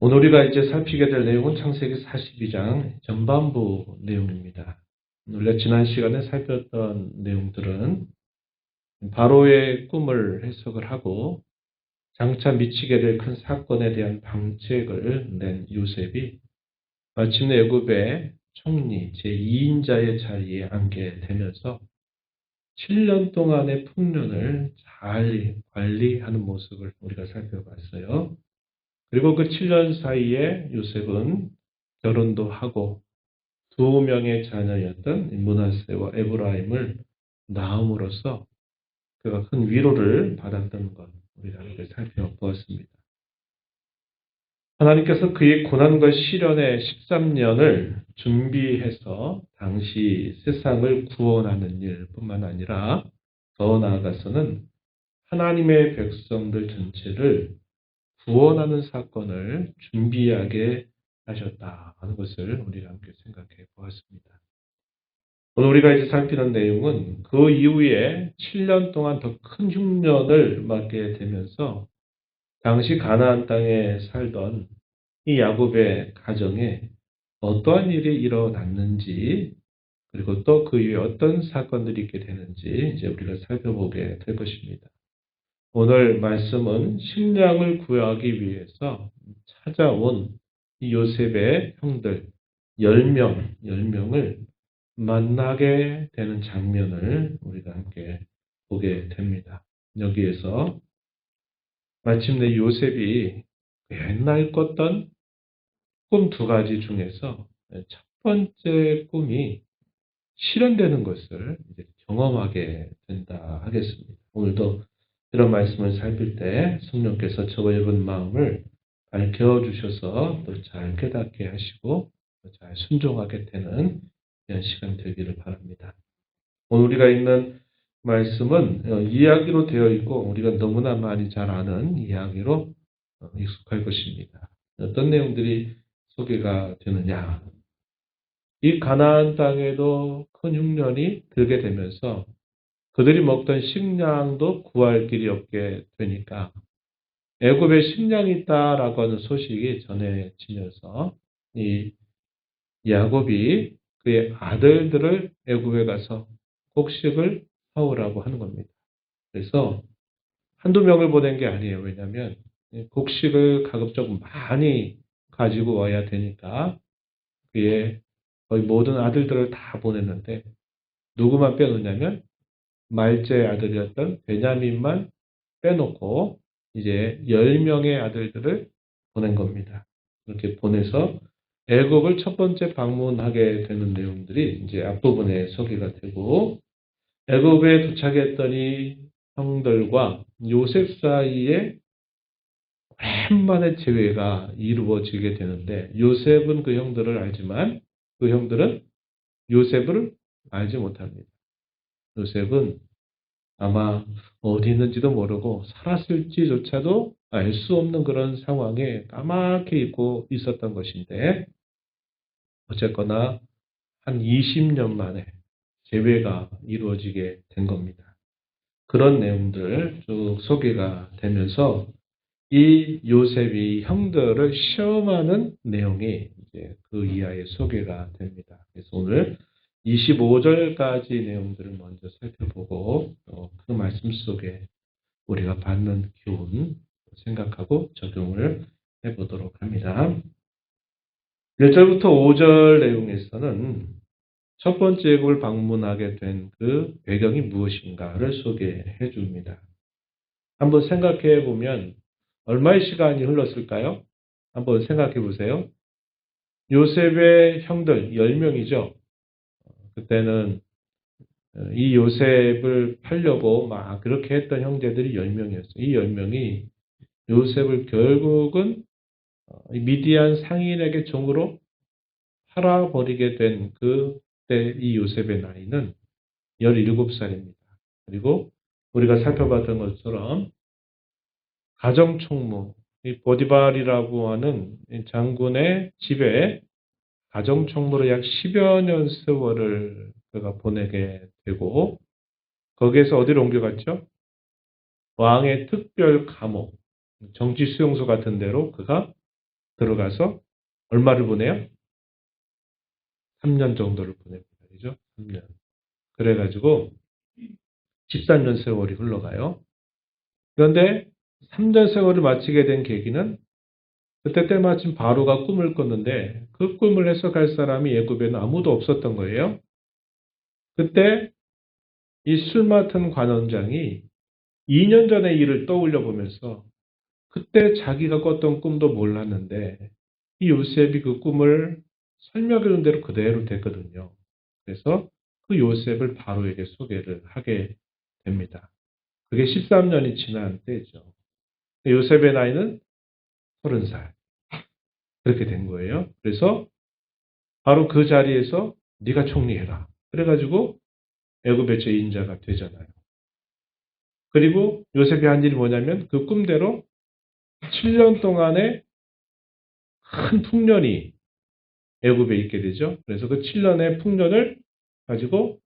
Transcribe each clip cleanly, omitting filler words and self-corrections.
오늘 우리가 이제 살피게 될 내용은 창세기 42장 전반부 내용입니다. 우리가 지난 시간에 살폈던 내용들은 바로의 꿈을 해석을 하고 장차 미치게 될 큰 사건에 대한 방책을 낸 요셉이 마침내 애굽의 총리 제2인자의 자리에 앉게 되면서 7년 동안의 풍년을 잘 관리하는 모습을 우리가 살펴봤어요. 그리고 그 7년 사이에 요셉은 결혼도 하고 두 명의 자녀였던 므낫세와 에브라임을 낳음으로써 그가 큰 위로를 받았던 것 우리가 이렇게 살펴보았습니다. 하나님께서 그의 고난과 시련의 13년을 준비해서 당시 세상을 구원하는 일뿐만 아니라 더 나아가서는 하나님의 백성들 전체를 구원하는 사건을 준비하게 하셨다 하는 것을 우리가 함께 생각해 보았습니다. 오늘 우리가 이제 살피는 내용은 그 이후에 7년 동안 더 큰 흉년을 맞게 되면서 당시 가나안 땅에 살던 이 야곱의 가정에 어떠한 일이 일어났는지 그리고 또 그 이후에 어떤 사건들이 있게 되는지 이제 우리가 살펴보게 될 것입니다. 오늘 말씀은 식량을 구하기 위해서 찾아온 이 요셉의 형들 10명을 만나게 되는 장면을 우리가 함께 보게 됩니다. 여기에서 마침내 요셉이 옛날 꿨던 꿈 두 가지 중에서 첫 번째 꿈이 실현되는 것을 이제 경험하게 된다 하겠습니다. 오늘도 이런 말씀을 살필 때 성령께서 저와 여러분 마음을 밝혀주셔서 또 잘 깨닫게 하시고 또 잘 순종하게 되는 이런 시간 되기를 바랍니다. 오늘 우리가 읽는 말씀은 이야기로 되어 있고 우리가 너무나 많이 잘 아는 이야기로 익숙할 것입니다. 어떤 내용들이 소개가 되느냐. 이 가나안 땅에도 큰 흉년이 들게 되면서 그들이 먹던 식량도 구할 길이 없게 되니까 애굽에 식량이 있다라고 하는 소식이 전해지면서 이 야곱이 그의 아들들을 애굽에 가서 곡식을 사오라고 하는 겁니다. 그래서 한두 명을 보낸 게 아니에요. 왜냐하면 곡식을 가급적 많이 가지고 와야 되니까 그의 거의 모든 아들들을 다 보냈는데 누구만 빼놓냐면 말제의 아들이었던 베냐민만 빼놓고 이제 10명의 아들들을 보낸 겁니다. 이렇게 보내서 애굽을 첫 번째 방문하게 되는 내용들이 이제 앞부분에 소개가 되고 애굽에 도착했더니 형들과 요셉 사이에 오랜만에 재회가 이루어지게 되는데 요셉은 그 형들을 알지만 그 형들은 요셉을 알지 못합니다. 요셉은 아마 어디 있는지도 모르고 살았을지조차도 알 수 없는 그런 상황에 까맣게 잊고 있었던 것인데 어쨌거나 한 20년 만에 재회가 이루어지게 된 겁니다. 그런 내용들 쭉 소개가 되면서 이 요셉이 형들을 시험하는 내용이 이제 그 이하에 소개가 됩니다. 그래서 오늘 25절까지 내용들을 먼저 살펴보고 그 말씀 속에 우리가 받는 교훈 생각하고 적용을 해보도록 합니다. 1절부터 5절 내용에서는 첫 번째 애굽을 방문하게 된 그 배경이 무엇인가를 소개해 줍니다. 한번 생각해 보면 얼마의 시간이 흘렀을까요? 한번 생각해 보세요. 요셉의 형들 10명이죠. 그때는 이 요셉을 팔려고 막 그렇게 했던 형제들이 10명이었어요. 이 10명이 요셉을 결국은 미디안 상인에게 종으로 팔아버리게 된 그때 이 요셉의 나이는 17살입니다. 그리고 우리가 살펴봤던 것처럼 가정총무, 이 보디발이라고 하는 장군의 집에 가정총무로 약 10여 년 세월을 그가 보내게 되고 거기에서 어디로 옮겨갔죠? 왕의 특별 감옥, 정치 수용소 같은 데로 그가 들어가서 얼마를 보내요? 3년 정도를 보냅니다. 그죠? 3년. 그래가지고 13년 세월이 흘러가요. 그런데 3년 세월을 마치게 된 계기는 그때 때마침 바로가 꿈을 꿨는데 그 꿈을 해석할 사람이 애굽에는 아무도 없었던 거예요. 그때 이 술 맡은 관원장이 2년 전의 일을 떠올려 보면서 그때 자기가 꿨던 꿈도 몰랐는데 이 요셉이 그 꿈을 설명해 준 대로 그대로 됐거든요. 그래서 그 요셉을 바로에게 소개를 하게 됩니다. 그게 13년이 지난 때죠. 요셉의 나이는 30살. 그렇게 된 거예요. 그래서 바로 그 자리에서 네가 총리해라. 그래가지고 애굽의 제2인자가 되잖아요. 그리고 요셉이 한 일이 뭐냐면 그 꿈대로 7년 동안의 큰 풍년이 애굽에 있게 되죠. 그래서 그 7년의 풍년을 가지고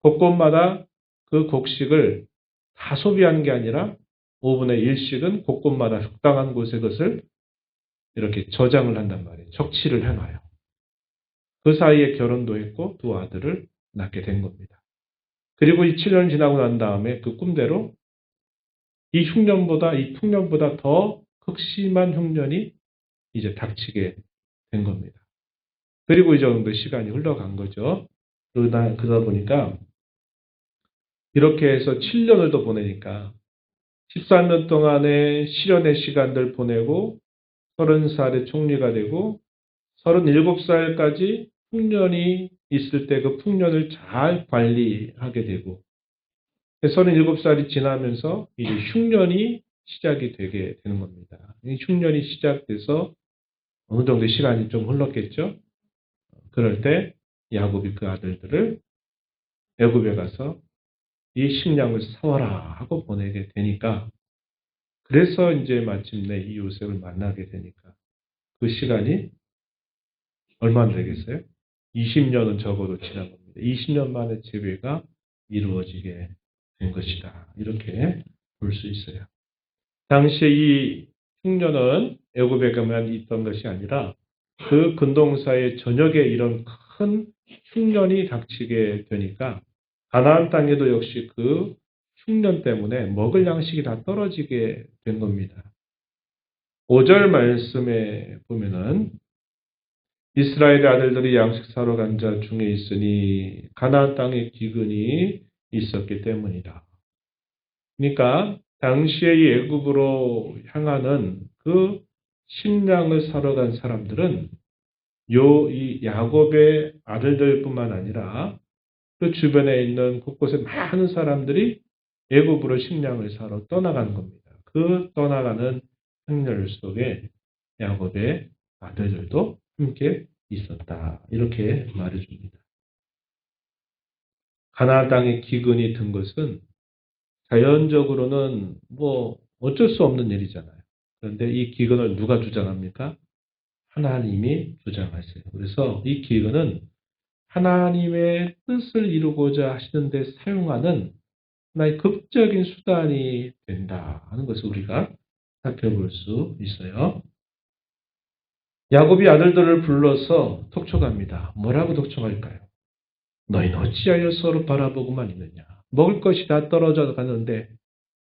곳곳마다 그 곡식을 다 소비하는 게 아니라 5분의 1씩은 곳곳마다 적당한 곳에 그것을 이렇게 저장을 한단 말이에요. 적치를 해놔요. 그 사이에 결혼도 했고 두 아들을 낳게 된 겁니다. 그리고 이 7년 지나고 난 다음에 그 꿈대로 이 풍년보다 더 극심한 흉년이 이제 닥치게 된 겁니다. 그리고 이 정도 시간이 흘러간 거죠. 그러다 보니까 이렇게 해서 7년을 더 보내니까 13년 동안의 실현의 시간들 보내고 30살에 총리가 되고 37살까지 풍년이 있을 때 그 풍년을 잘 관리하게 되고 37살이 지나면서 이제 흉년이 시작이 되게 되는 겁니다. 이 흉년이 시작돼서 어느 정도 시간이 좀 흘렀겠죠. 그럴 때 야곱이 그 아들들을 애굽에 가서 이 식량을 사와라 하고 보내게 되니까 그래서 이제 마침내 이 요셉을 만나게 되니까 그 시간이 얼마나 되겠어요? 20년은 적어도 지난 겁니다. 20년 만에 재배가 이루어지게 된 것이다. 이렇게 볼 수 있어요. 당시에 이 흉년은 애굽에만 있던 것이 아니라 그 근동사의 전역에 이런 큰 흉년이 닥치게 되니까 가나안 땅에도 역시 그 흉년 때문에 먹을 양식이 다 떨어지게 된 겁니다. 5절 말씀에 보면은 이스라엘의 아들들이 양식 사러 간 자 중에 있으니 가나안 땅에 기근이 있었기 때문이다. 그러니까 당시에 이 애굽으로 향하는 그 식량을 사러 간 사람들은 이 야곱의 아들들뿐만 아니라 그 주변에 있는 곳곳에 많은 사람들이 애굽으로 식량을 사러 떠나간 겁니다. 그 떠나가는 행렬 속에 야곱의 아들들도 함께 있었다. 이렇게 말해줍니다. 가나안 땅에 기근이 든 것은 자연적으로는 뭐 어쩔 수 없는 일이잖아요. 그런데 이 기근을 누가 주장합니까? 하나님이 주장하세요. 그래서 이 기근은 하나님의 뜻을 이루고자 하시는데 사용하는 하나의 극적인 수단이 된다 하는 것을 우리가 살펴볼 수 있어요. 야곱이 아들들을 불러서 톡촉합니다. 뭐라고 톡촉할까요? 너희는 어찌하여 서로 바라보고만 있느냐. 먹을 것이 다 떨어져 가는데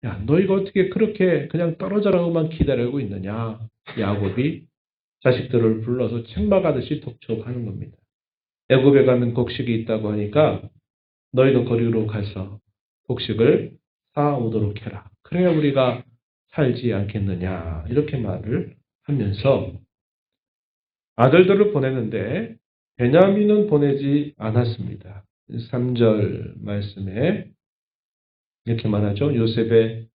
야, 너희가 어떻게 그렇게 그냥 떨어져라고만 기다리고 있느냐. 야곱이 자식들을 불러서 책망하듯이 톡촉하는 겁니다. 애굽에 가면 곡식이 있다고 하니까 너희도 거리로 가서 곡식을 사오도록 해라. 그래야 우리가 살지 않겠느냐. 이렇게 말을 하면서 아들들을 보내는데 베냐민은 보내지 않았습니다. 3절 말씀에 이렇게 말하죠. 요셉의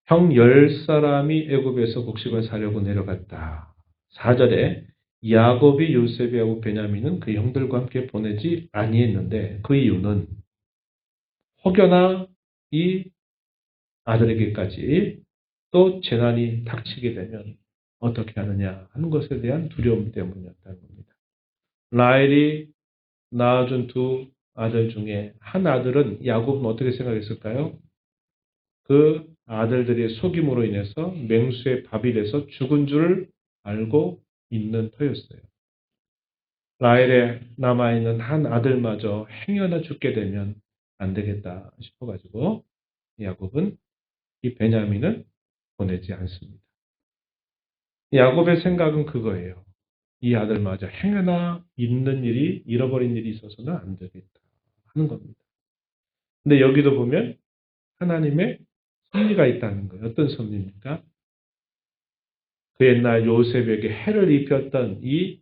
형 10사람이 애굽에서 곡식을 사려고 내려갔다. 4절에 야곱이 요셉이하고 베냐민은 그 형들과 함께 보내지 아니했는데 그 이유는 혹여나 이 아들에게까지 또 재난이 닥치게 되면 어떻게 하느냐 하는 것에 대한 두려움 때문이었다는 겁니다. 라헬이 낳아준 두 아들 중에 한 아들은 야곱은 어떻게 생각했을까요? 그 아들들의 속임으로 인해서 맹수의 밥이 돼서 죽은 줄을 알고 있는 터였어요. 라헬에 남아있는 한 아들마저 행여나 죽게 되면 안 되겠다 싶어가지고 야곱은 이 베냐민을 보내지 않습니다. 야곱의 생각은 그거예요. 이 아들마저 행여나 잃어버린 일이 있어서는 안 되겠다 하는 겁니다. 근데 여기도 보면 하나님의 섭리가 있다는 거예요. 어떤 섭리입니까? 그 옛날 요셉에게 해를 입혔던 이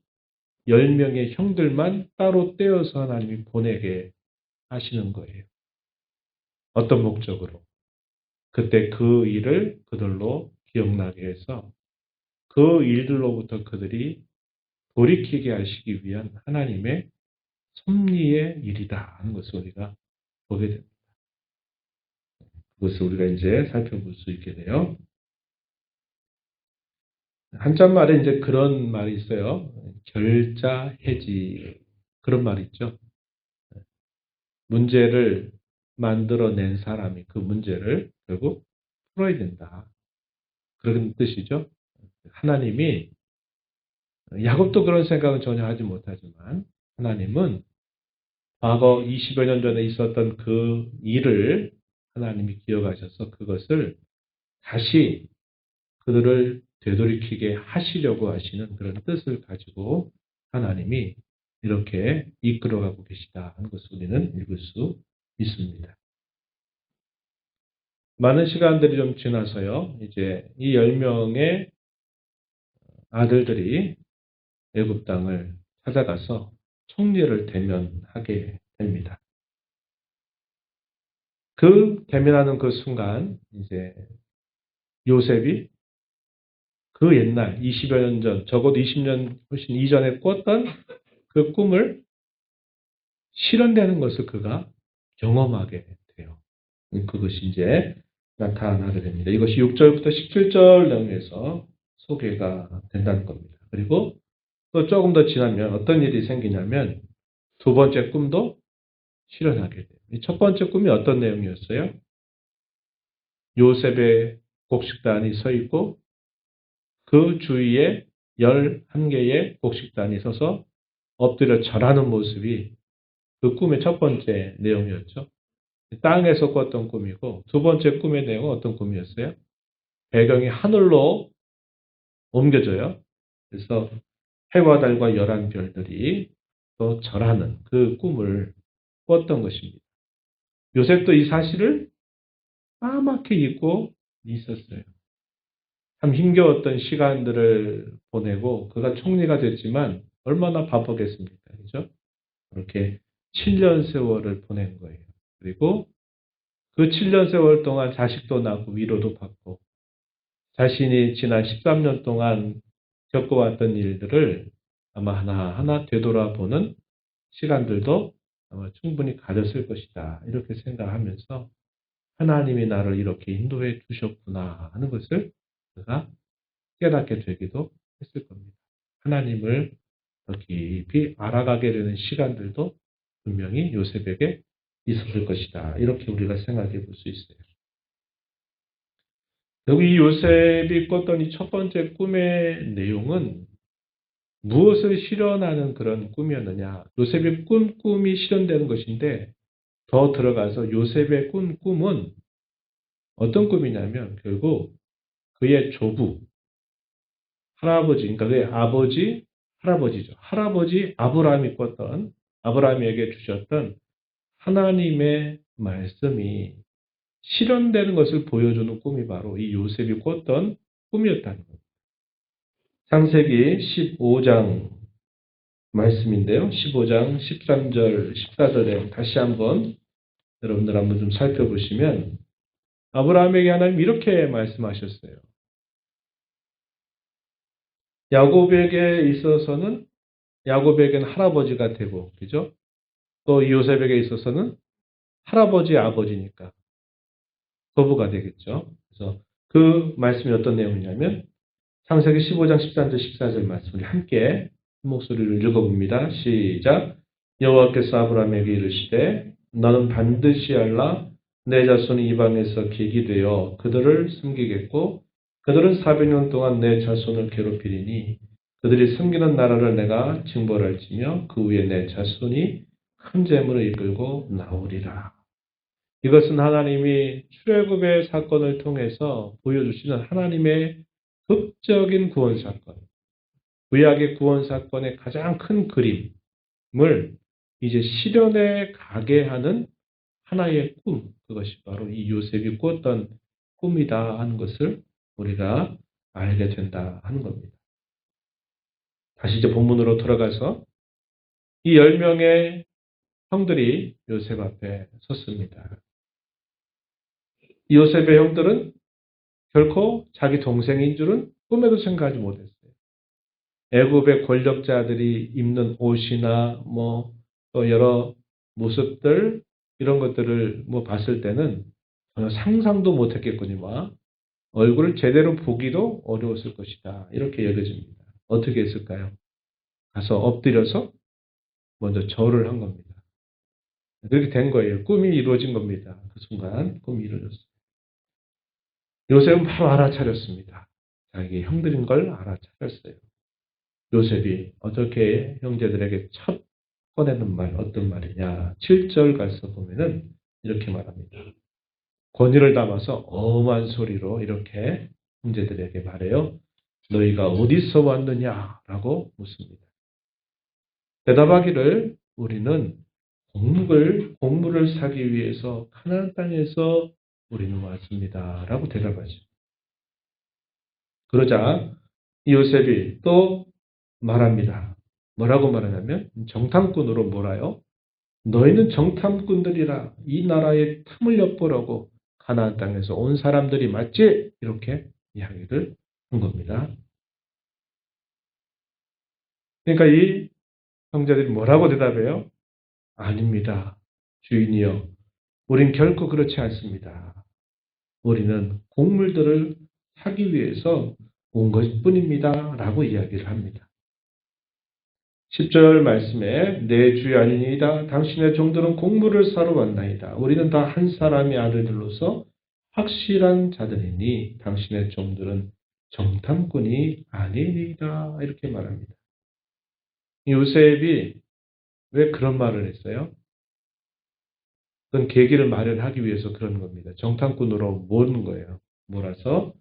10명의 형들만 따로 떼어서 하나님이 보내게 하시는 거예요. 어떤 목적으로? 그때 그 일을 그들로 기억나게 해서 그 일들로부터 그들이 돌이키게 하시기 위한 하나님의 섭리의 일이다 하는 것을 우리가 보게 됩니다. 그것을 우리가 이제 살펴볼 수 있게 돼요. 한자말에 이제 그런 말이 있어요. 결자해지. 그런 말이 있죠. 문제를 만들어낸 사람이 그 문제를 결국 풀어야 된다. 그런 뜻이죠. 하나님이, 야곱도 그런 생각은 전혀 하지 못하지만, 하나님은 과거 20여 년 전에 있었던 그 일을 하나님이 기억하셔서 그것을 다시 그들을 되돌이키게 하시려고 하시는 그런 뜻을 가지고 하나님이 이렇게 이끌어가고 계시다 하는 것을 우리는 읽을 수 있습니다. 많은 시간들이 좀 지나서요. 이제 이 10명의 아들들이 애굽 땅을 찾아가서 총리를 대면하게 됩니다. 그 대면하는 그 순간 이제 요셉이 그 옛날 20여 년 전, 적어도 20년 훨씬 이전에 꿨던 그 꿈을 실현되는 것을 그가 경험하게 돼요. 그것이 이제 나타나게 됩니다. 이것이 6절부터 17절 내용에서 소개가 된다는 겁니다. 그리고 또 조금 더 지나면 어떤 일이 생기냐면 두 번째 꿈도 실현하게 돼요. 첫 번째 꿈이 어떤 내용이었어요? 요셉의 곡식단이 서 있고 그 주위에 11개의 곡식단이 서서 엎드려 절하는 모습이 그 꿈의 첫 번째 내용이었죠. 땅에서 꿨던 꿈이고 두 번째 꿈의 내용은 어떤 꿈이었어요? 배경이 하늘로 옮겨져요. 그래서 해와 달과 11별들이 또 절하는 그 꿈을 꿨던 것입니다. 요셉도 이 사실을 까맣게 잊고 있었어요. 참 힘겨웠던 시간들을 보내고 그가 총리가 됐지만 얼마나 바쁘겠습니까? 그죠? 그렇게 7년 세월을 보낸 거예요. 그리고 그 7년 세월 동안 자식도 낳고 위로도 받고 자신이 지난 13년 동안 겪어왔던 일들을 아마 하나하나 되돌아보는 시간들도 아마 충분히 가졌을 것이다. 이렇게 생각하면서 하나님이 나를 이렇게 인도해 주셨구나 하는 것을 그가 깨닫게 되기도 했을 겁니다. 하나님을 더 깊이 알아가게 되는 시간들도 분명히 요셉에게 있었을 것이다. 이렇게 우리가 생각해 볼 수 있어요. 여기 이 요셉이 꿨던 이 첫 번째 꿈의 내용은 무엇을 실현하는 그런 꿈이었느냐. 요셉이 꾼 꿈이 실현되는 것인데 더 들어가서 요셉의 꾼 꿈은 어떤 꿈이냐면 결국 그의 조부, 할아버지, 그러니까 그의 아버지, 할아버지죠. 할아버지 아브라함이 꿨던, 아브라함에게 주셨던 하나님의 말씀이 실현되는 것을 보여주는 꿈이 바로 이 요셉이 꿨던 꿈이었다는 겁니다. 창세기 15장 말씀인데요. 15장 13절, 14절에 다시 한번 여러분들 한번 좀 살펴보시면 아브라함에게 하나님 이렇게 말씀하셨어요. 야곱에게 있어서는 야곱에게는 할아버지가 되고, 그죠? 또 요셉에게 있어서는 할아버지의 아버지니까 거부가 되겠죠. 그래서 그 말씀이 어떤 내용이냐면 창세기 15장 13절 14절 말씀을 함께 목소리를 읽어봅니다. 시작. 여호와께서 아브라함에게 이르시되 너는 반드시 알라 내 자손이 이방에서 객이 되어 그들을 섬기겠고 그들은 400년 동안 내 자손을 괴롭히리니 그들이 섬기는 나라를 내가 징벌할지며 그 후에 내 자손이 큰 재물을 이끌고 나오리라. 이것은 하나님이 출애굽의 사건을 통해서 보여주시는 하나님의 극적인 구원 사건, 구약의 구원 사건의 가장 큰 그림을 이제 실현에 가게 하는 하나의 꿈, 그것이 바로 이 요셉이 꾸었던 꿈이다 하는 것을 우리가 알게 된다 하는 겁니다. 다시 이제 본문으로 돌아가서 이 10명의 형들이 요셉 앞에 섰습니다. 요셉의 형들은 결코 자기 동생인 줄은 꿈에도 생각하지 못했어요. 애굽의 권력자들이 입는 옷이나 또 여러 모습들 이런 것들을 봤을 때는 전혀 상상도 못했겠거니와 얼굴을 제대로 보기도 어려웠을 것이다. 이렇게 여겨집니다. 어떻게 했을까요? 가서 엎드려서 먼저 절을 한 겁니다. 그렇게 된 거예요. 꿈이 이루어진 겁니다. 그 순간 꿈이 이루어졌어요. 요셉은 바로 알아차렸습니다. 자기 형들인 걸 알아차렸어요. 요셉이 어떻게 형제들에게 첫 꺼내는 말, 어떤 말이냐. 7절 가서 보면은 이렇게 말합니다. 권위를 담아서 엄한 소리로 이렇게 형제들에게 말해요. 너희가 어디서 왔느냐라고 묻습니다. 대답하기를 우리는 곡물을 사기 위해서 가나안 땅에서 우리는 왔습니다. 라고 대답하죠. 그러자 요셉이 또 말합니다. 뭐라고 말하냐면 정탐꾼으로 몰아요. 너희는 정탐꾼들이라 이 나라의 틈을 엿보라고 가나안 땅에서 온 사람들이 맞지? 이렇게 이야기를 한 겁니다. 그러니까 이 형제들이 뭐라고 대답해요? 아닙니다. 주인이여, 우린 결코 그렇지 않습니다. 우리는 곡물들을 사기 위해서 온 것뿐입니다. 라고 이야기를 합니다. 10절 말씀에 내 주여 아니니이다. 당신의 종들은 곡물을 사러 왔나이다. 우리는 다 한 사람의 아들들로서 확실한 자들이니 당신의 종들은 정탐꾼이 아니니이다. 이렇게 말합니다. 요셉이 왜 그런 말을 했어요? 그건 계기를 마련하기 위해서 그런 겁니다. 정탐꾼으로 모는 거예요. 몰아서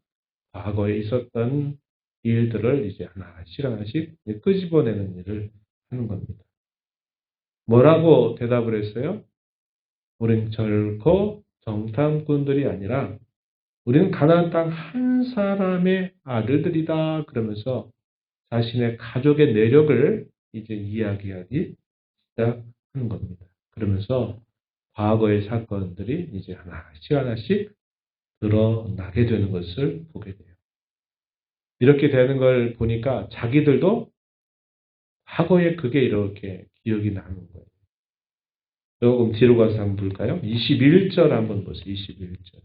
과거에 있었던 일들을 이제 하나씩 끄집어내는 일을 하는 겁니다. 뭐라고 대답을 했어요? 우린 결코 정탐꾼들이 아니라 우리는 가나안 땅 한 사람의 아들들이다. 그러면서 자신의 가족의 내력을 이제 이야기하기 시작하는 겁니다. 그러면서 과거의 사건들이 이제 하나씩 드러나게 되는 것을 보게 돼요. 이렇게 되는 걸 보니까 자기들도 과거에 그게 이렇게 기억이 나는 거예요. 조금 뒤로 가서 한번 볼까요? 21절 한번 보세요. 21절.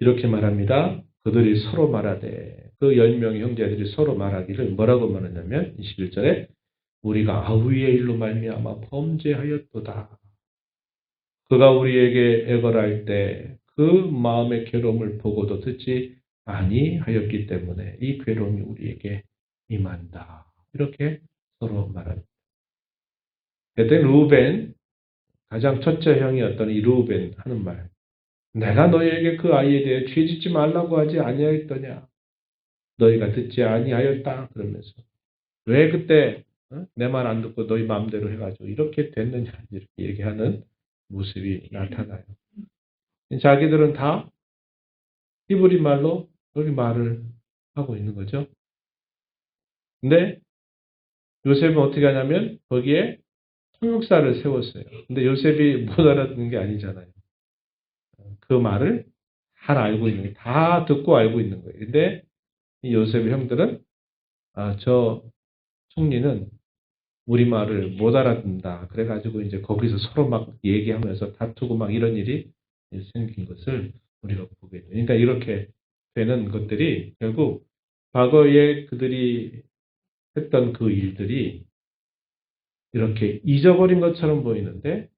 이렇게 말합니다. 그들이 서로 말하되 그 10명의 형제들이 서로 말하기를 뭐라고 말하냐면 21절에 우리가 아우의 일로 말미암아 범죄하였도다. 그가 우리에게 애걸할 때 그 마음의 괴로움을 보고도 듣지 아니하였기 때문에 이 괴로움이 우리에게 임한다. 이렇게 서로 말합니다. 그때 루벤 가장 첫째 형이었던 이 루벤 하는 말. 내가 너희에게 그 아이에 대해 죄짓지 말라고 하지 아니하였더냐. 너희가 듣지 아니하였다. 그러면서 왜 그때 내 말 안 듣고 너희 마음대로 해가지고 이렇게 됐느냐 이렇게 얘기하는 모습이 나타나요. 자기들은 다 히브리 말로 여기 말을 하고 있는 거죠. 근데 요셉은 어떻게 하냐면 거기에 통역사를 세웠어요. 근데 요셉이 못 알아듣는 게 아니잖아요. 그 말을 잘 알고 있는 거예요. 다 듣고 알고 있는 거예요. 근데 이 요셉의 형들은 저 총리는 우리 말을 못 알아듣는다. 그래가지고 이제 거기서 서로 막 얘기하면서 다투고 막 이런 일이 생긴 것을 우리가 보게 돼요. 그러니까 이렇게 되는 것들이 결국 과거에 그들이 했던 그 일들이 이렇게 잊어버린 것처럼 보이는데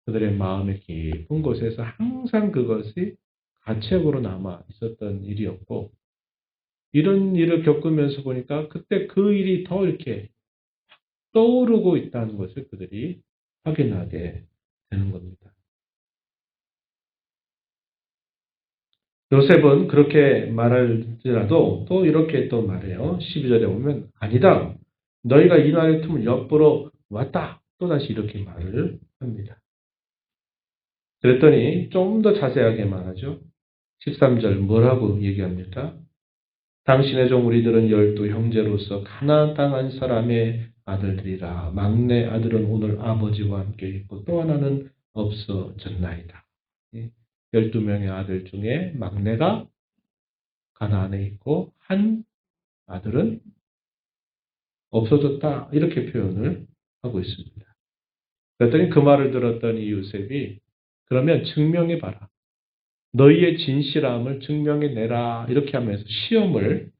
그들의 마음의 깊은 곳에서 항상 그것이 가책으로 남아 있었던 일이었고, 이런 일을 겪으면서 보니까 그때 그 일이 더 이렇게 떠오르고 있다는 것을 그들이 확인하게 되는 겁니다. 요셉은 그렇게 말할지라도 또 이렇게 또 말해요. 12절에 보면 아니다. 너희가 이 날의 틈을 엿보러 왔다. 또다시 이렇게 말을 합니다. 그랬더니 좀 더 자세하게 말하죠. 13절 뭐라고 얘기합니까? 당신의 종 우리들은 12형제로서 가나안 땅 한 사람의 아들들이라. 막내 아들은 오늘 아버지와 함께 있고 또 하나는 없어졌나이다. 12명의 아들 중에 막내가 가나안에 있고 한 아들은 없어졌다. 이렇게 표현을 하고 있습니다. 그랬더니 그 말을 들었던 이 요셉이 그러면 증명해봐라. 너희의 진실함을 증명해내라. 이렇게 하면서 시험을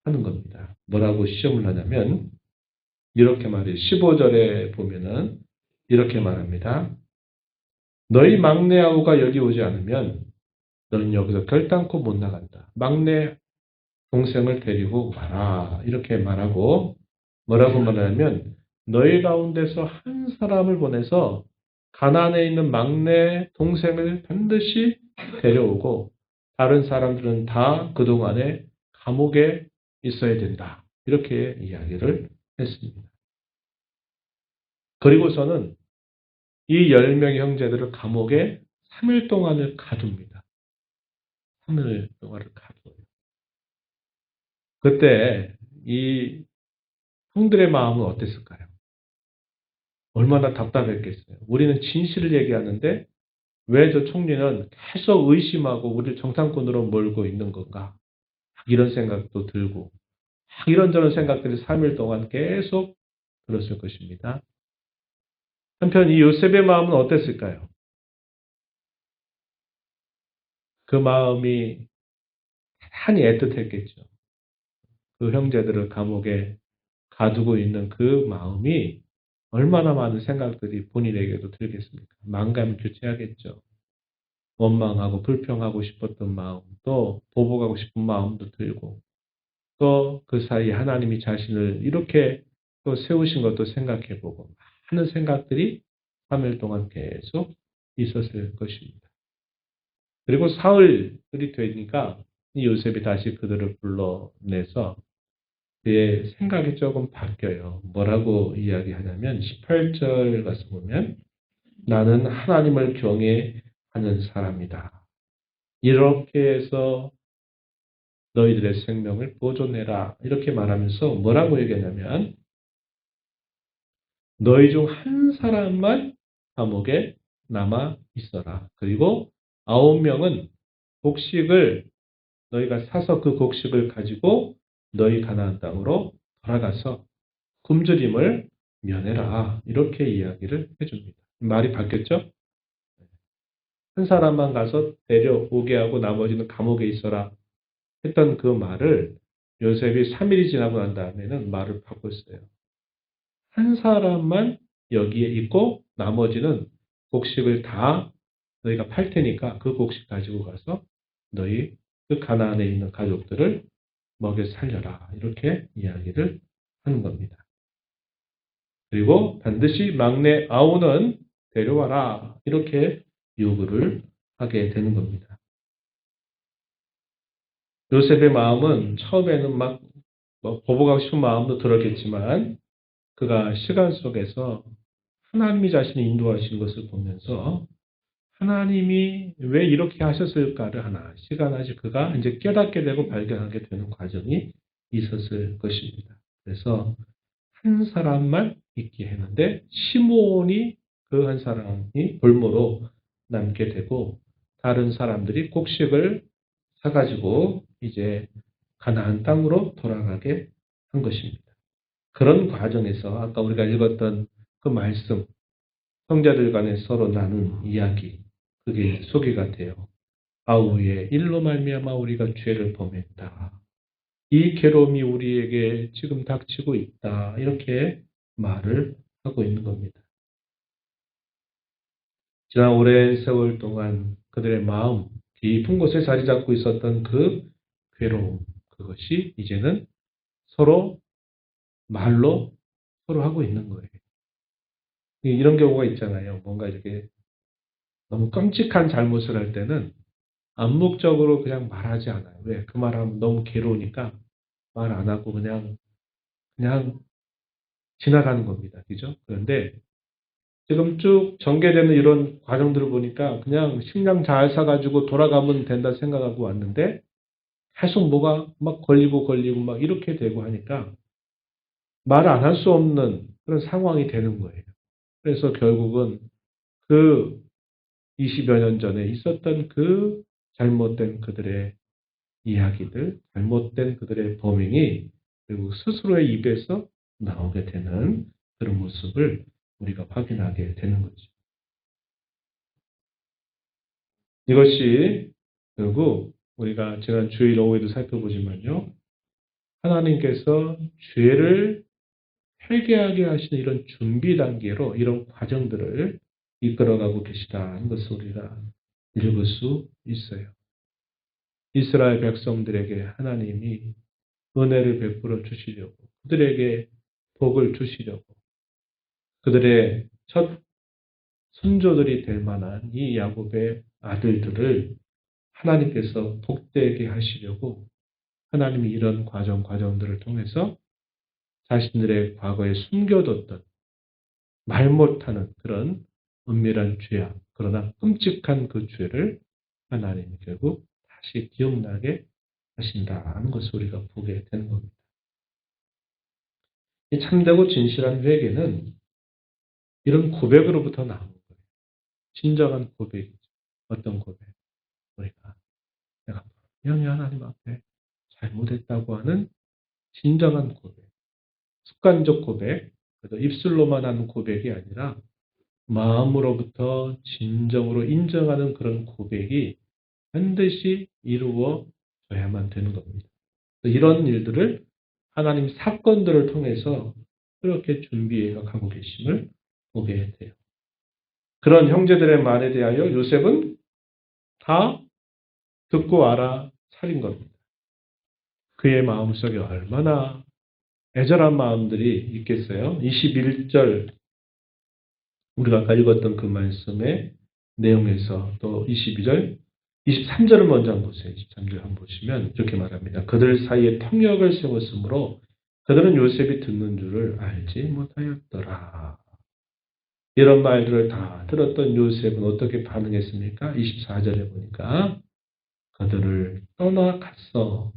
하는 겁니다. 뭐라고 시험을 하냐면 이렇게 말해요. 15절에 보면은 이렇게 말합니다. 너희 막내 아우가 여기 오지 않으면 너는 여기서 결단코 못 나간다. 막내 동생을 데리고 와라. 이렇게 말하고 뭐라고 말하냐면 너희 가운데서 한 사람을 보내서 가나안에 있는 막내 동생을 반드시 데려오고 다른 사람들은 다 그동안에 감옥에 있어야 된다. 이렇게 이야기를 했습니다. 그리고서는 이 10명의 형제들을 감옥에 3일 동안을 가둡니다. 3일 동안을 가둬요. 그때 이 형들의 마음은 어땠을까요? 얼마나 답답했겠어요. 우리는 진실을 얘기하는데 왜 저 총리는 계속 의심하고 우리를 정상권으로 몰고 있는 건가? 이런 생각도 들고 이런저런 생각들이 3일 동안 계속 들었을 것입니다. 한편 이 요셉의 마음은 어땠을까요? 그 마음이 대단히 애틋했겠죠. 그 형제들을 감옥에 가두고 있는 그 마음이 얼마나 많은 생각들이 본인에게도 들겠습니까? 만감교체하겠죠. 원망하고 불평하고 싶었던 마음, 또 보복하고 싶은 마음도 들고, 또 그 사이에 하나님이 자신을 이렇게 또 세우신 것도 생각해보고, 많은 생각들이 3일 동안 계속 있었을 것입니다. 그리고 사흘이 되니까 이 요셉이 다시 그들을 불러내서 그의 생각이 조금 바뀌어요. 뭐라고 이야기하냐면 18절 가서 보면 나는 하나님을 경외하는 사람이다. 이렇게 해서 너희들의 생명을 보존해라. 이렇게 말하면서 뭐라고 얘기하냐면 너희 중 한 사람만 감옥에 남아 있어라. 그리고 9명은 곡식을 너희가 사서 그 곡식을 가지고 너희 가나안 땅으로 돌아가서 굶주림을 면해라. 이렇게 이야기를 해줍니다. 말이 바뀌었죠? 한 사람만 가서 데려오게 하고 나머지는 감옥에 있어라. 했던 그 말을 요셉이 3일이 지나고 난 다음에는 말을 바꿨어요. 한 사람만 여기에 있고 나머지는 곡식을 다 너희가 팔 테니까 그 곡식 가지고 가서 너희 그 가나안에 있는 가족들을 먹여 살려라. 이렇게 이야기를 하는 겁니다. 그리고 반드시 막내 아우는 데려와라. 이렇게 요구를 하게 되는 겁니다. 요셉의 마음은 처음에는 막 보복하고 싶은 마음도 들었겠지만 그가 시간 속에서 하나님이 자신이 인도하신 것을 보면서 하나님이 왜 이렇게 하셨을까를 하나 시간하지 그가 이제 깨닫게 되고 발견하게 되는 과정이 있었을 것입니다. 그래서 한 사람만 있게 했는데 시므온이 그 한 사람이 볼모로 남게 되고 다른 사람들이 곡식을 사가지고 이제 가나안 땅으로 돌아가게 한 것입니다. 그런 과정에서 아까 우리가 읽었던 그 말씀, 형제들 간에 서로 나눈 이야기, 그게 소개가 돼요. 아우의 일로 말미암아 우리가 죄를 범했다. 이 괴로움이 우리에게 지금 닥치고 있다. 이렇게 말을 하고 있는 겁니다. 지난 오랜 세월 동안 그들의 마음, 깊은 곳에 자리 잡고 있었던 그 괴로움, 그것이 이제는 서로 말로 서로 하고 있는 거예요. 이런 경우가 있잖아요. 뭔가 이렇게 너무 끔찍한 잘못을 할 때는 암묵적으로 그냥 말하지 않아요. 왜? 그 말하면 너무 괴로우니까 말 안 하고 그냥 지나가는 겁니다. 그죠? 그런데 지금 쭉 전개되는 이런 과정들을 보니까 그냥 식량 잘 사가지고 돌아가면 된다 생각하고 왔는데 계속 뭐가 막 걸리고 막 이렇게 되고 하니까 말 안 할 수 없는 그런 상황이 되는 거예요. 그래서 결국은 그 20여 년 전에 있었던 그 잘못된 그들의 이야기들, 잘못된 그들의 범행이 결국 스스로의 입에서 나오게 되는 그런 모습을 우리가 확인하게 되는 거죠. 이것이 결국 우리가 지난 주일 오후에도 살펴보지만요. 하나님께서 죄를 회개하게 하시는 이런 준비 단계로 이런 과정들을 이끌어가고 계시다는 것을 우리가 읽을 수 있어요. 이스라엘 백성들에게 하나님이 은혜를 베풀어 주시려고 그들에게 복을 주시려고 그들의 첫 선조들이 될 만한 이 야곱의 아들들을 하나님께서 복되게 하시려고 하나님이 이런 과정들을 통해서 자신들의 과거에 숨겨뒀던 말 못하는 그런 은밀한 죄악, 그러나 끔찍한 그 죄를 하나님이 결국 다시 기억나게 하신다는 것을 우리가 보게 되는 겁니다. 이 참되고 진실한 회개는 이런 고백으로부터 나오는 거예요. 진정한 고백이죠. 어떤 고백? 우리가 내가 분명히 하나님 앞에 잘못했다고 하는 진정한 고백. 습관적 고백, 그래서 입술로만 하는 고백이 아니라 마음으로부터 진정으로 인정하는 그런 고백이 반드시 이루어져야만 되는 겁니다. 이런 일들을 하나님 사건들을 통해서 그렇게 준비해 가고 계심을 보게 돼요. 그런 형제들의 말에 대하여 요셉은 다 듣고 알아차린 겁니다. 그의 마음속에 얼마나 애절한 마음들이 있겠어요? 21절 우리가 아까 읽었던 그 말씀의 내용에서 또 22절, 23절을 먼저 한번 보세요. 23절 한번 보시면 이렇게 말합니다. 그들 사이에 통역을 세웠으므로 그들은 요셉이 듣는 줄을 알지 못하였더라. 이런 말들을 다 들었던 요셉은 어떻게 반응했습니까? 24절에 보니까 그들을 떠나갔어.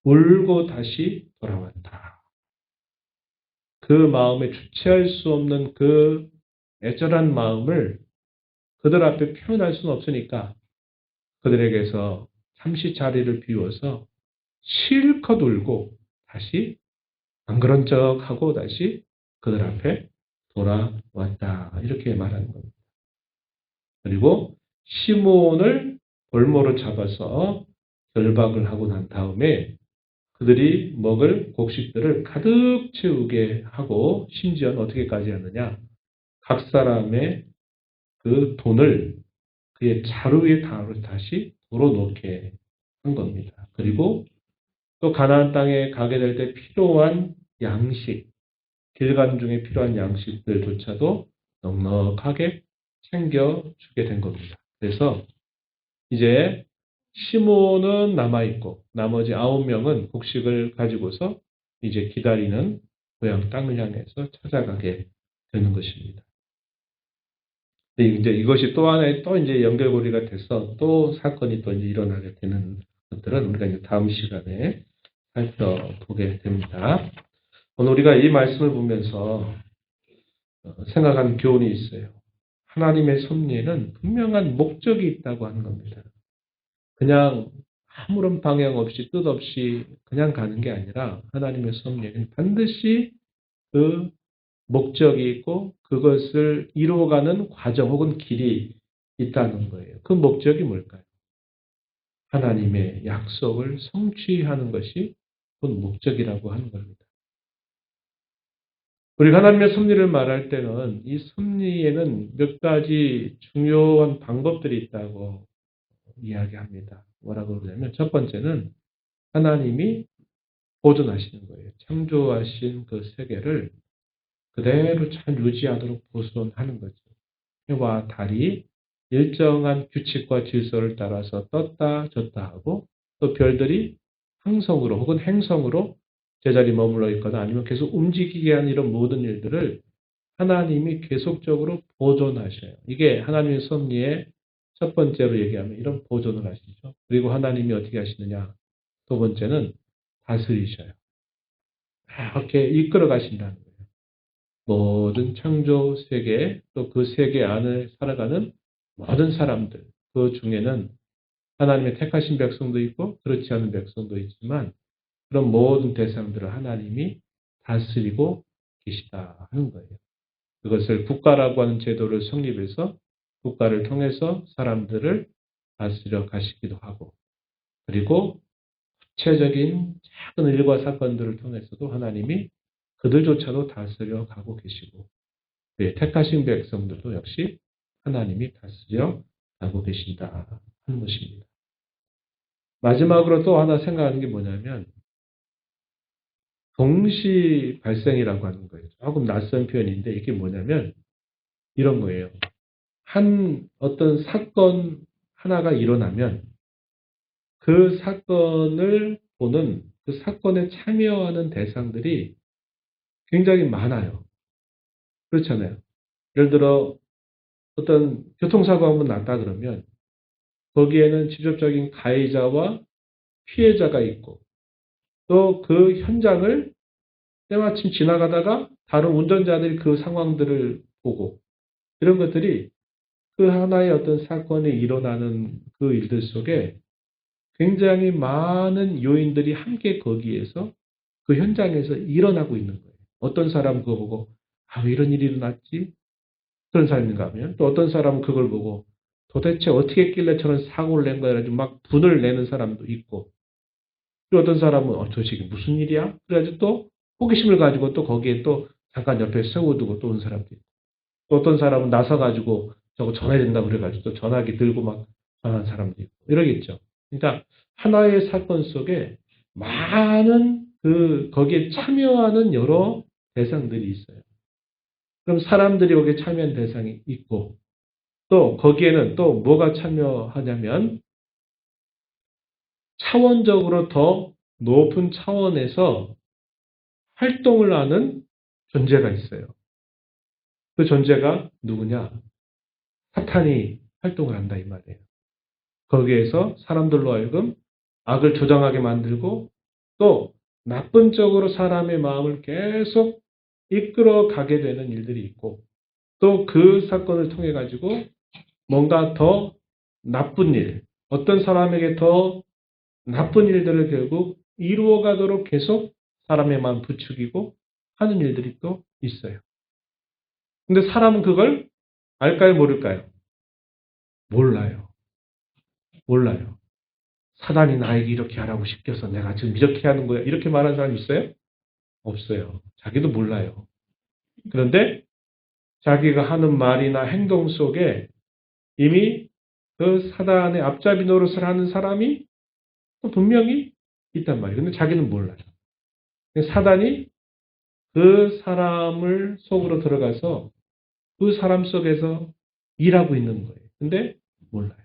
울고 다시 돌아왔다. 그 마음에 주체할 수 없는 그 애절한 마음을 그들 앞에 표현할 수는 없으니까 그들에게서 잠시 자리를 비워서 실컷 울고 다시 안 그런 척하고 다시 그들 앞에 돌아왔다. 이렇게 말하는 겁니다. 그리고 시몬을 볼모로 잡아서 결박을 하고 난 다음에 그들이 먹을 곡식들을 가득 채우게 하고 심지어는 어떻게까지 하느냐. 각 사람의 그 돈을 그의 자루 위에 다시 돌아놓게 한 겁니다. 그리고 또 가나안 땅에 가게 될 때 필요한 양식, 길 가는 중에 필요한 양식들조차도 넉넉하게 챙겨주게 된 겁니다. 그래서 이제 시몬은 남아있고 나머지 9명은 곡식을 가지고서 이제 기다리는 고향 땅을 향해서 찾아가게 되는 것입니다. 이제 이것이 또 하나의 또 이제 연결고리가 돼서 또 사건이 또 이제 일어나게 되는 것들은 우리가 이제 다음 시간에 살펴보게 됩니다. 오늘 우리가 이 말씀을 보면서 생각한 교훈이 있어요. 하나님의 섭리에는 분명한 목적이 있다고 하는 겁니다. 그냥 아무런 방향 없이 뜻 없이 그냥 가는 게 아니라 하나님의 섭리에는 반드시 그 목적이 있고 그것을 이루어가는 과정 혹은 길이 있다는 거예요. 그 목적이 뭘까요? 하나님의 약속을 성취하는 것이 그 목적이라고 하는 겁니다. 우리가 하나님의 섭리를 말할 때는 이 섭리에는 몇 가지 중요한 방법들이 있다고 이야기합니다. 뭐라고 그러냐면 첫 번째는 하나님이 보존하시는 거예요. 창조하신 그 세계를 그대로 잘 유지하도록 보존하는 거죠. 해와 달이 일정한 규칙과 질서를 따라서 떴다 졌다 하고 또 별들이 항성으로 혹은 행성으로 제자리 머물러 있거나 아니면 계속 움직이게 하는 이런 모든 일들을 하나님이 계속적으로 보존하셔요. 이게 하나님의 섭리의 첫 번째로 얘기하면 이런 보존을 하시죠. 그리고 하나님이 어떻게 하시느냐. 두 번째는 다스리셔요. 이렇게 이끌어 가신다는 거예요. 모든 창조 세계 또 그 세계 안에 살아가는 모든 사람들 그 중에는 하나님의 택하신 백성도 있고 그렇지 않은 백성도 있지만 그런 모든 대상들을 하나님이 다스리고 계시다 하는 거예요. 그것을 국가라고 하는 제도를 성립해서 국가를 통해서 사람들을 다스려 가시기도 하고 그리고 구체적인 작은 일과 사건들을 통해서도 하나님이 그들조차도 다스려 가고 계시고 택하신 백성들도 역시 하나님이 다스려 가고 계신다 하는 것입니다. 마지막으로 또 하나 생각하는 게 뭐냐면 동시 발생이라고 하는 거예요. 조금 낯선 표현인데 이게 뭐냐면 이런 거예요. 한 어떤 사건 하나가 일어나면 그 사건을 보는 그 사건에 참여하는 대상들이 굉장히 많아요. 그렇잖아요. 예를 들어 어떤 교통사고 한번 났다 그러면 거기에는 직접적인 가해자와 피해자가 있고 또 그 현장을 때마침 지나가다가 다른 운전자들이 그 상황들을 보고 이런 것들이 그 하나의 어떤 사건이 일어나는 그 일들 속에 굉장히 많은 요인들이 함께 거기에서 그 현장에서 일어나고 있는 거예요. 어떤 사람은 그거 보고 왜 이런 일이 일어났지? 그런 사람인가 하면 또 어떤 사람은 그걸 보고 도대체 어떻게 했길래 저런 사고를 낸 거야? 막 분을 내는 사람도 있고 또 어떤 사람은 도대체 이게 무슨 일이야? 그래가지고 또 호기심을 가지고 또 거기에 또 잠깐 옆에 세워두고 또 온 사람도 있고 또 어떤 사람은 나서가지고 저거 전화해야 된다고 그래가지고 또 전화기 들고 막 전화하는 사람도 있고 이러겠죠. 그러니까 하나의 사건 속에 많은 거기에 참여하는 여러 대상들이 있어요. 그럼 사람들이 거기에 참여한 대상이 있고 또 거기에는 또 뭐가 참여하냐면 차원적으로 더 높은 차원에서 활동을 하는 존재가 있어요. 그 존재가 누구냐? 사탄이 활동을 한다 이 말이에요. 거기에서 사람들로 하여금 악을 조장하게 만들고 또 나쁜 쪽으로 사람의 마음을 계속 이끌어 가게 되는 일들이 있고 또 그 사건을 통해 가지고 뭔가 더 나쁜 일, 어떤 사람에게 더 나쁜 일들을 결국 이루어 가도록 계속 사람의 마음 부추기고 하는 일들이 또 있어요. 근데 사람은 그걸 알까요, 모를까요? 몰라요. 몰라요. 사단이 나에게 이렇게 하라고 시켜서 내가 지금 이렇게 하는 거야. 이렇게 말하는 사람 있어요? 없어요. 자기도 몰라요. 그런데 자기가 하는 말이나 행동 속에 이미 그 사단의 앞잡이 노릇을 하는 사람이 분명히 있단 말이에요. 근데 자기는 몰라요. 사단이 그 사람을 속으로 들어가서 그 사람 속에서 일하고 있는 거예요. 근데 몰라요.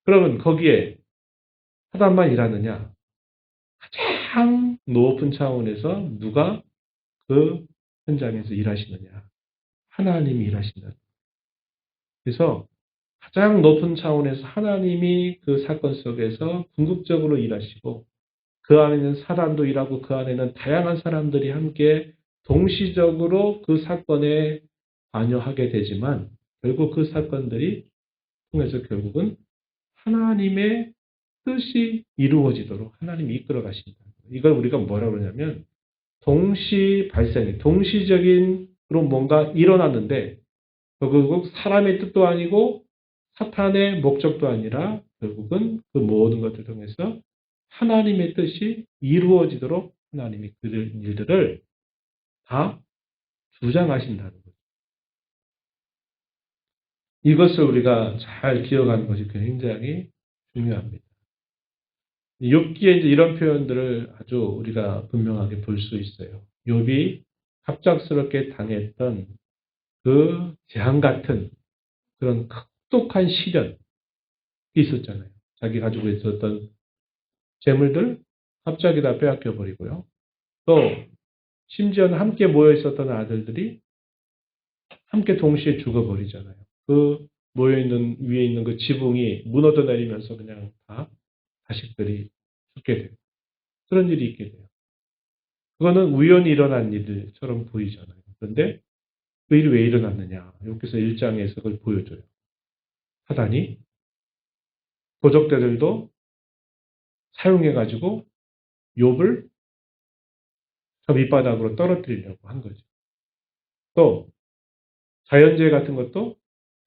그러면 거기에 사단만 일하느냐? 가장 높은 차원에서 누가 그 현장에서 일하시느냐? 하나님이 일하신다. 그래서 가장 높은 차원에서 하나님이 그 사건 속에서 궁극적으로 일하시고 그 안에는 사단도 일하고 그 안에는 다양한 사람들이 함께 동시적으로 그 사건에 관여하게 되지만 결국 그 사건들이 통해서 결국은 하나님의 뜻이 이루어지도록 하나님이 이끌어 가신다. 이걸 우리가 뭐라고 그러냐면 동시 발생, 동시적인 그런 뭔가 일어났는데 결국 사람의 뜻도 아니고 사탄의 목적도 아니라 결국은 그 모든 것을 통해서 하나님의 뜻이 이루어지도록 하나님이 그 일들을 다 주장하신다는 거죠. 이것을 우리가 잘 기억하는 것이 굉장히 중요합니다. 욥기에 이제 이런 표현들을 아주 우리가 분명하게 볼 수 있어요. 욥이 갑작스럽게 당했던 그 재앙 같은 그런 혹독한 시련이 있었잖아요. 자기 가지고 있었던 재물들 갑자기 다 빼앗겨 버리고요. 또 심지어는 함께 모여 있었던 아들들이 함께 동시에 죽어버리잖아요. 그 모여있는 위에 있는 그 지붕이 무너져 내리면서 그냥 다 자식들이 죽게 돼요. 그런 일이 있게 돼요. 그거는 우연히 일어난 일처럼 보이잖아요. 그런데 그 일이 왜 일어났느냐. 여기서 1장에서 그걸 보여줘요. 사단이 도적대들도 사용해가지고 욥을 저 밑바닥으로 떨어뜨리려고 한 거죠. 또 자연재해 같은 것도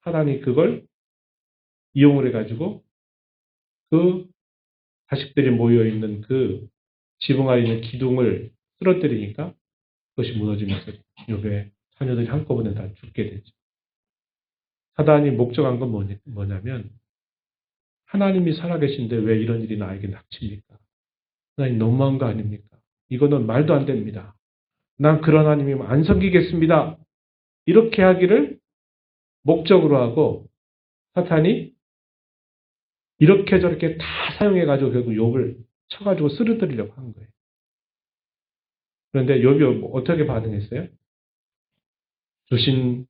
사단이 그걸 이용을 해가지고 그 자식들이 모여있는 그 지붕 아래 있는 기둥을 쓰러뜨리니까 그것이 무너지면서 욥의 자녀들이 한꺼번에 다 죽게 되죠. 사단이 목적한 건 뭐냐면 하나님이 살아계신데 왜 이런 일이 나에게 닥칩니까? 하나님 너무한 거 아닙니까? 이거는 말도 안 됩니다. 난 그런 하나님이면 안 섬기겠습니다. 이렇게 하기를 목적으로 하고 사탄이 이렇게 저렇게 다 사용해가지고 결국 욥을 쳐가지고 쓰러뜨리려고 한 거예요. 그런데 욥이 어떻게 반응했어요? 주신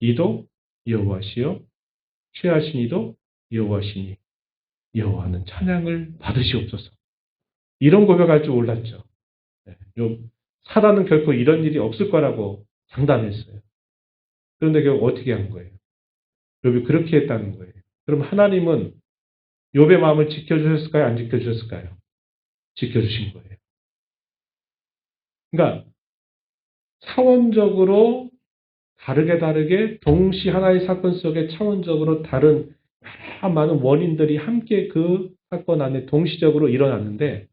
이도 여호와시요 취하신 이도 여호와시니 여호와는 찬양을 받으시옵소서. 이런 고백할 줄 몰랐죠. 사단은 결코 이런 일이 없을 거라고 장담했어요. 그런데 결국 어떻게 한 거예요? 욥이 그렇게 했다는 거예요. 그럼 하나님은 욥의 마음을 지켜주셨을까요? 안 지켜주셨을까요? 지켜주신 거예요. 그러니까 차원적으로 다르게 동시 하나의 사건 속에 차원적으로 다른 많은 원인들이 함께 그 사건 안에 동시적으로 일어났는데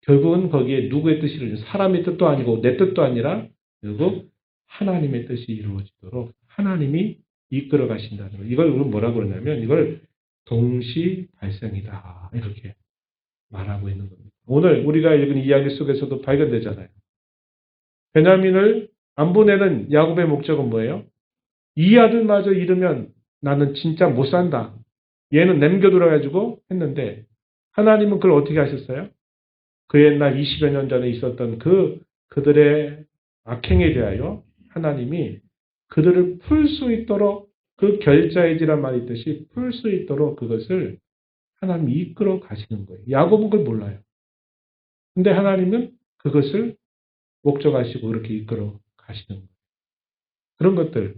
결국은 거기에 누구의 뜻이 이루어져 사람의 뜻도 아니고 내 뜻도 아니라 결국 하나님의 뜻이 이루어지도록 하나님이 이끌어 가신다는 거예요. 이걸 우리는 뭐라고 그러냐면 이걸 동시 발생이다 이렇게 말하고 있는 겁니다. 오늘 우리가 읽은 이야기 속에서도 발견되잖아요. 베냐민을 안 보내는 야곱의 목적은 뭐예요? 이 아들마저 잃으면 나는 진짜 못 산다. 얘는 남겨두어가지고 했는데 하나님은 그걸 어떻게 하셨어요? 그 옛날 20여 년 전에 있었던 그들의 악행에 대하여 하나님이 그들을 풀 수 있도록 그 결자해지란 말이 있듯이 풀 수 있도록 그것을 하나님이 이끌어 가시는 거예요. 야곱은 그걸 몰라요. 근데 하나님은 그것을 목적하시고 그렇게 이끌어 가시는 거예요. 그런 것들.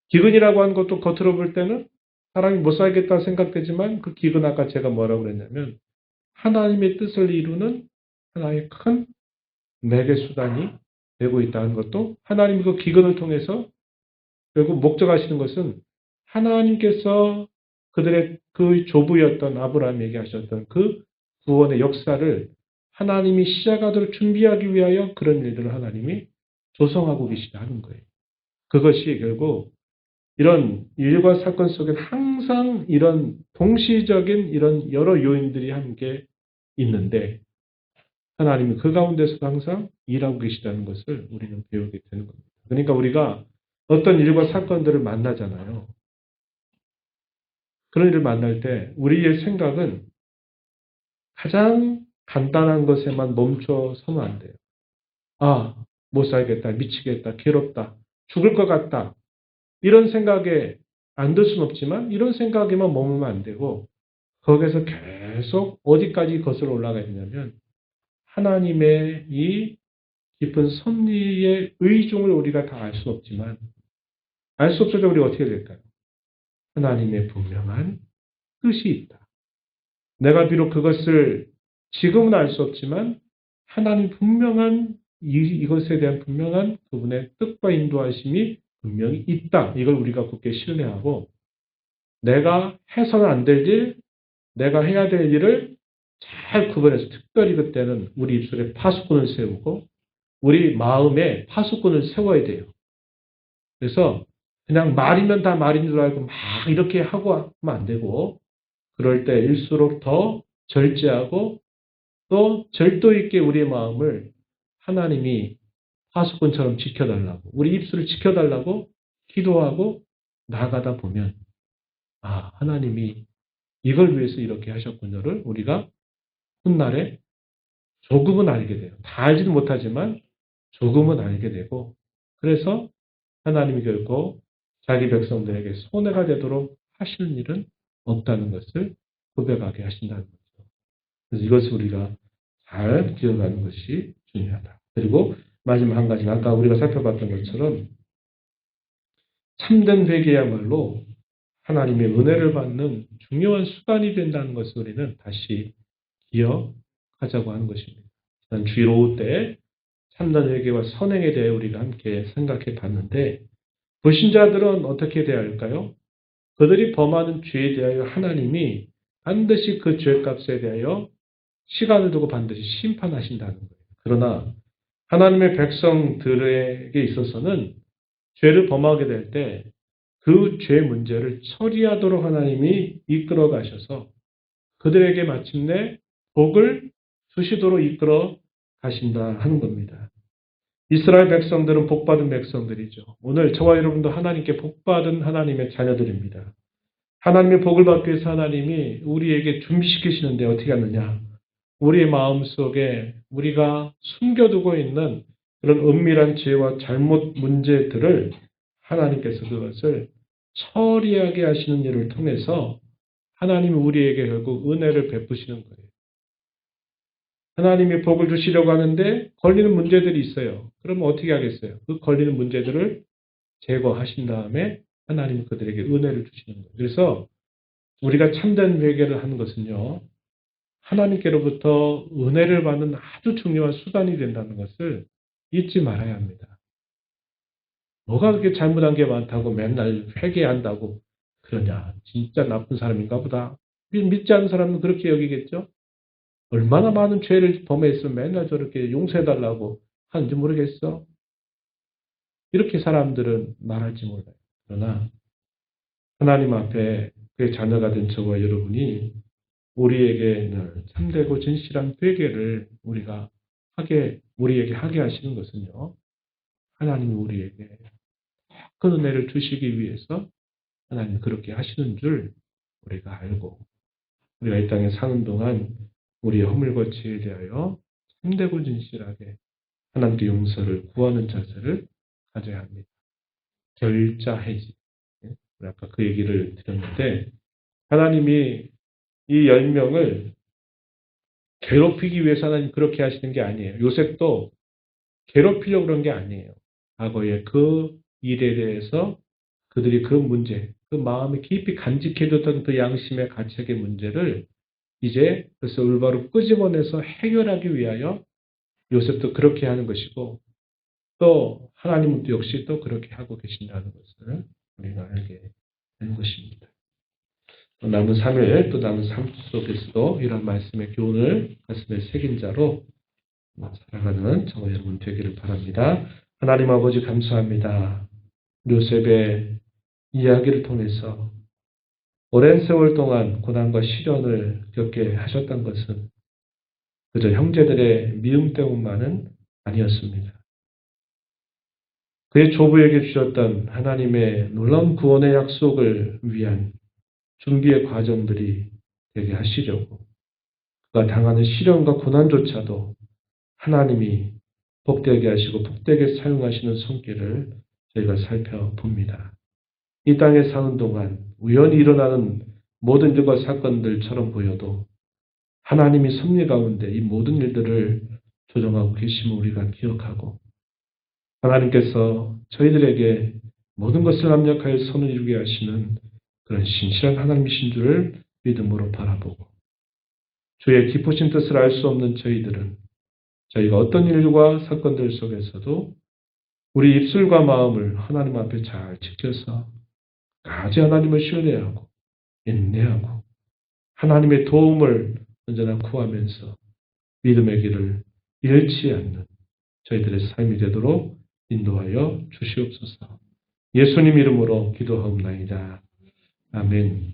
기근이라고 하는 것도 겉으로 볼 때는 사람이 못 살겠다 생각되지만 그 기근 아까 제가 뭐라고 그랬냐면 하나님의 뜻을 이루는 하나의 큰 매개 수단이 되고 있다는 것도 하나님이 그 기근을 통해서 결국 목적하시는 것은 하나님께서 그들의 그 조부였던 아브라함에게 하셨던 그 구원의 역사를 하나님이 시작하도록 준비하기 위하여 그런 일들을 하나님이 조성하고 계시다는 거예요. 그것이 결국 이런 일과 사건 속에 항상 이런 동시적인 이런 여러 요인들이 함께 있는데 하나님이 그 가운데서 항상 일하고 계시다는 것을 우리는 배우게 되는 겁니다. 그러니까 우리가 어떤 일과 사건들을 만나잖아요. 그런 일을 만날 때 우리의 생각은 가장 간단한 것에만 멈춰 서면 안 돼요. 아, 못 살겠다, 미치겠다, 괴롭다, 죽을 것 같다. 이런 생각에 안 들 수는 없지만 이런 생각에만 머물면 안 되고 거기에서 계속 어디까지 거슬러 올라가야 되냐면 하나님의 이 깊은 섭리의 의중을 우리가 다 알 수 없지만 알 수 없을 때 우리가 어떻게 될까요? 하나님의 분명한 뜻이 있다. 내가 비록 그것을 지금은 알 수 없지만 하나님 분명한 이것에 대한 분명한 그분의 뜻과 인도하심이 분명히 있다. 이걸 우리가 굳게 신뢰하고 내가 해서는 안 될 일, 내가 해야 될 일을 잘 구분해서 특별히 그때는 우리 입술에 파수꾼을 세우고 우리 마음에 파수꾼을 세워야 돼요. 그래서 그냥 말이면 다 말인 줄 알고 막 이렇게 하고 하면 안 되고, 그럴 때일수록 더 절제하고 또 절도 있게 우리의 마음을 하나님이 파수꾼처럼 지켜달라고, 우리 입술을 지켜달라고 기도하고 나가다 보면, 아, 하나님이 이걸 위해서 이렇게 하셨군요를 우리가 훗날에 조금은 알게 돼요. 다 알지는 못하지만 조금은 알게 되고, 그래서 하나님이 결코 자기 백성들에게 손해가 되도록 하시는 일은 없다는 것을 고백하게 하신다는 거죠. 그래서 이것을 우리가 잘 기억하는 것이 중요하다. 그리고 마지막 한 가지, 아까 우리가 살펴봤던 것처럼 참된 회개야말로 하나님의 은혜를 받는 중요한 수단이 된다는 것을 우리는 다시 기억하자고 하는 것입니다. 지난 주일 오후 때 참된 회개와 선행에 대해 우리가 함께 생각해 봤는데, 불신자들은 어떻게 대해야 할까요? 그들이 범하는 죄에 대하여 하나님이 반드시 그 죄값에 대하여 시간을 두고 반드시 심판하신다는 거예요. 그러나 하나님의 백성들에게 있어서는 죄를 범하게 될 때 그 죄 문제를 처리하도록 하나님이 이끌어 가셔서 그들에게 마침내 복을 주시도록 이끌어 가신다 하는 겁니다. 이스라엘 백성들은 복받은 백성들이죠. 오늘 저와 여러분도 하나님께 복받은 하나님의 자녀들입니다. 하나님의 복을 받기 위해서 하나님이 우리에게 준비시키시는데 어떻게 하느냐? 우리의 마음속에 우리가 숨겨두고 있는 그런 은밀한 죄와 잘못 문제들을 하나님께서 그것을 처리하게 하시는 일을 통해서 하나님이 우리에게 결국 은혜를 베푸시는 거예요. 하나님이 복을 주시려고 하는데 걸리는 문제들이 있어요. 그러면 어떻게 하겠어요? 그 걸리는 문제들을 제거하신 다음에 하나님이 그들에게 은혜를 주시는 거예요. 그래서 우리가 참된 회개를 하는 것은요, 하나님께로부터 은혜를 받는 아주 중요한 수단이 된다는 것을 잊지 말아야 합니다. 뭐가 그렇게 잘못한 게 많다고 맨날 회개한다고 그러냐. 진짜 나쁜 사람인가 보다. 믿지 않는 사람은 그렇게 여기겠죠? 얼마나 많은 죄를 범했으면 맨날 저렇게 용서해달라고 하는지 모르겠어? 이렇게 사람들은 말할지 몰라요. 그러나 하나님 앞에 그의 자녀가 된 저와 여러분이 우리에게 늘 참되고 진실한 회개를 우리에게 하게 하시는 것은요, 하나님이 우리에게 큰 은혜를 주시기 위해서 하나님 그렇게 하시는 줄 우리가 알고, 우리가 이 땅에 사는 동안 우리의 허물과 죄에 대하여 참되고 진실하게 하나님께 용서를 구하는 자세를 가져야 합니다. 결자해지. 우리 아까 그 얘기를 드렸는데, 하나님이 이 10명을 괴롭히기 위해서 하나님 그렇게 하시는 게 아니에요. 요셉도 괴롭히려고 그런 게 아니에요. 과거에 그 일에 대해서 그들이 그 문제, 그 마음에 깊이 간직해뒀던 그 양심의 가책의 문제를 이제 그래서 올바로 끄집어내서 해결하기 위하여 요셉도 그렇게 하는 것이고, 또 하나님은 역시 또 그렇게 하고 계신다는 것을 우리가 알게 되는 것입니다. 또 남은 3일, 또 남은 삶 속에서도 이런 말씀의 교훈을 가슴에 새긴 자로 살아가는 저와 여러분 되기를 바랍니다. 하나님 아버지 감사합니다. 요셉의 이야기를 통해서 오랜 세월 동안 고난과 시련을 겪게 하셨던 것은 그저 형제들의 미움 때문만은 아니었습니다. 그의 조부에게 주셨던 하나님의 놀라운 구원의 약속을 위한 준비의 과정들이 되게 하시려고 그가 당하는 시련과 고난조차도 하나님이 복되게 하시고 복되게 사용하시는 손길을 저희가 살펴봅니다. 이 땅에 사는 동안 우연히 일어나는 모든 일과 사건들처럼 보여도 하나님이 섭리 가운데 이 모든 일들을 조정하고 계심을 우리가 기억하고, 하나님께서 저희들에게 모든 것을 합력하여 선을 이루게 하시는 그런 신실한 하나님이신 줄을 믿음으로 바라보고, 주의 깊으신 뜻을 알 수 없는 저희가 어떤 일과 사건들 속에서도 우리 입술과 마음을 하나님 앞에 잘 지켜서 아주 하나님을 신뢰하고 인내하고 하나님의 도움을 언제나 구하면서 믿음의 길을 잃지 않는 저희들의 삶이 되도록 인도하여 주시옵소서. 예수님 이름으로 기도하옵나이다. 아멘.